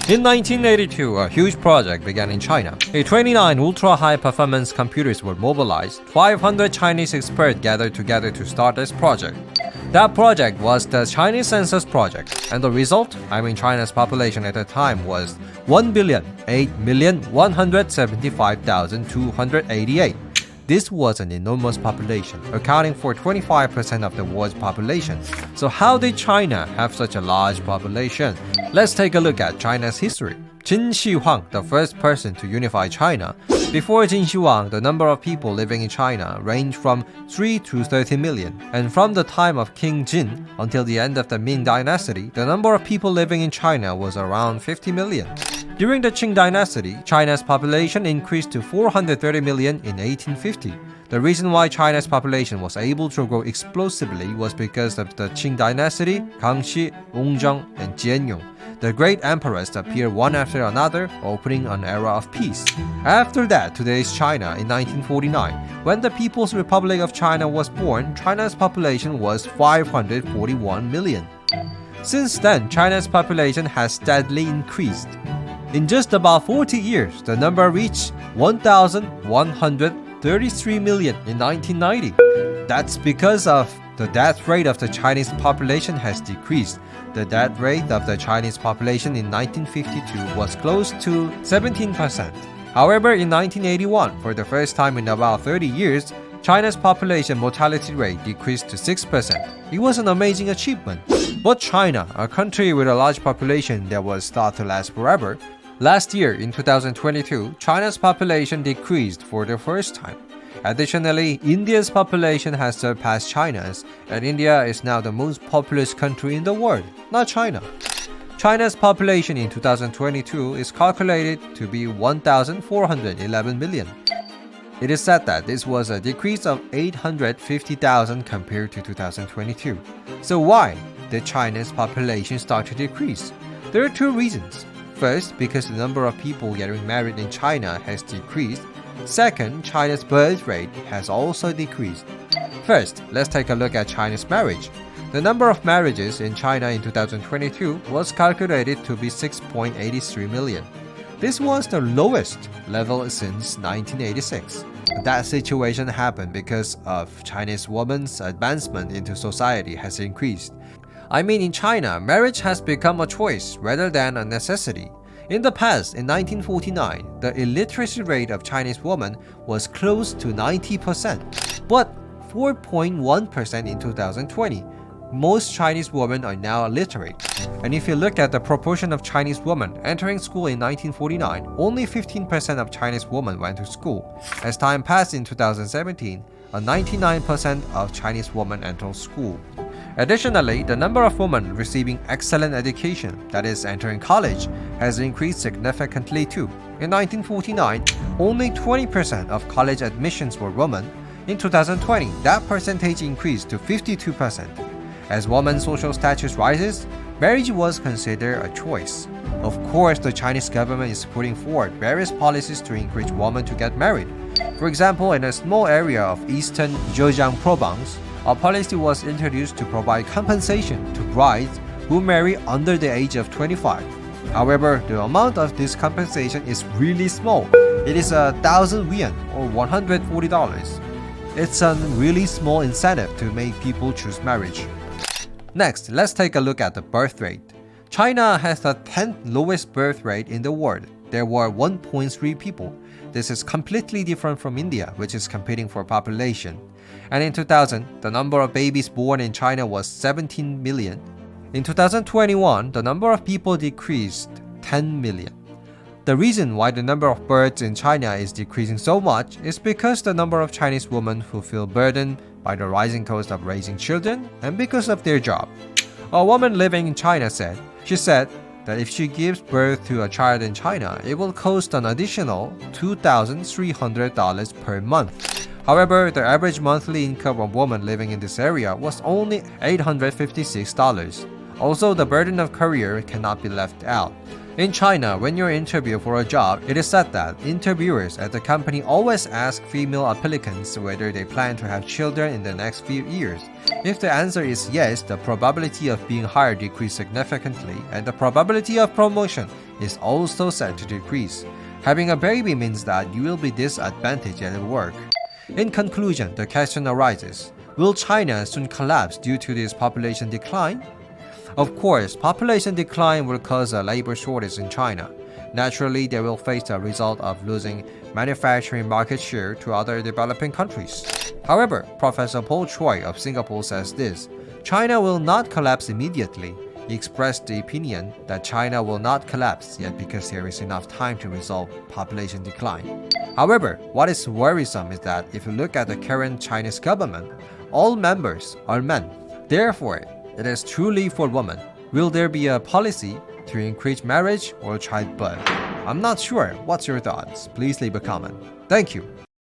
In 1982, a huge project began in China. 29 ultra-high-performance computers were mobilized. 500 Chinese experts gathered together to start this project. That project was the Chinese Census Project, and the result, China's population at the time was 1,008,175,288. This was an enormous population, accounting for 25% of the world's population. So how did China have such a large population? Let's take a look at China's history. Qin Shi Huang, the first person to unify China. Before Qin Shi Huang, the number of people living in China ranged from 3 to 30 million. And from the time of King Jin until the end of the Ming Dynasty, the number of people living in China was around 50 million. During the Qing Dynasty, China's population increased to 430 million in 1850. The reason why China's population was able to grow explosively was because of the Qing Dynasty, Kangxi, Wongzheng, and Jianyong. The great emperors appeared one after another, opening an era of peace. After that, today's China in 1949. When the People's Republic of China was born, China's population was 541 million. Since then, China's population has steadily increased. In just about 40 years, the number reached 1,133 million in 1990. That's because of the death rate of the Chinese population has decreased. The death rate of the Chinese population in 1952 was close to 17%. However, in 1981, for the first time in about 30 years, China's population mortality rate decreased to 6%. It was an amazing achievement. But China, a country with a large population that was thought to last forever, last year, in 2022, China's population decreased for the first time. Additionally, India's population has surpassed China's, and India is now the most populous country in the world, not China. China's population in 2022 is calculated to be 1,411 million. It is said that this was a decrease of 850,000 compared to 2022. So why did China's population start to decrease? There are two reasons. First, because the number of people getting married in China has decreased. Second, China's birth rate has also decreased. First, let's take a look at China's marriage. The number of marriages in China in 2022 was calculated to be 6.83 million. This was the lowest level since 1986. That situation happened because of Chinese women's advancement into society has increased. In China, marriage has become a choice rather than a necessity. In the past, in 1949, the illiteracy rate of Chinese women was close to 90%, but 4.1% in 2020. Most Chinese women are now illiterate. And if you look at the proportion of Chinese women entering school in 1949, only 15% of Chinese women went to school. As time passed in 2017, 99% of Chinese women entered school. Additionally, the number of women receiving excellent education, that is, entering college, has increased significantly too. In 1949, only 20% of college admissions were women. In 2020, that percentage increased to 52%. As women's social status rises, marriage was considered a choice. Of course, the Chinese government is putting forward various policies to encourage women to get married. For example, in a small area of eastern Zhejiang province, a policy was introduced to provide compensation to brides who marry under the age of 25. However, the amount of this compensation is really small. It is 1,000 yuan or $140. It's a really small incentive to make people choose marriage. Next, let's take a look at the birth rate. China has the 10th lowest birth rate in the world. There were 1.3 people. This is completely different from India, which is competing for population. And in 2000, the number of babies born in China was 17 million. In 2021, the number of people decreased 10 million. The reason why the number of births in China is decreasing so much is because the number of Chinese women who feel burdened by the rising cost of raising children and because of their job. A woman living in China said that if she gives birth to a child in China, it will cost an additional $2,300 per month. However, the average monthly income of women living in this area was only $856. Also, the burden of career cannot be left out. In China, when you interview for a job, it is said that interviewers at the company always ask female applicants whether they plan to have children in the next few years. If the answer is yes, the probability of being hired decreases significantly, and the probability of promotion is also said to decrease. Having a baby means that you will be disadvantaged at work. In conclusion, the question arises, will China soon collapse due to this population decline? Of course, population decline will cause a labor shortage in China. Naturally, they will face the result of losing manufacturing market share to other developing countries. However, Professor Paul Choi of Singapore says this, China will not collapse immediately. He expressed the opinion that China will not collapse yet because there is enough time to resolve population decline. However, what is worrisome is that if you look at the current Chinese government, all members are men. Therefore, it is truly for women. Will there be a policy to encourage marriage or childbirth? I'm not sure. What's your thoughts? Please leave a comment. Thank you.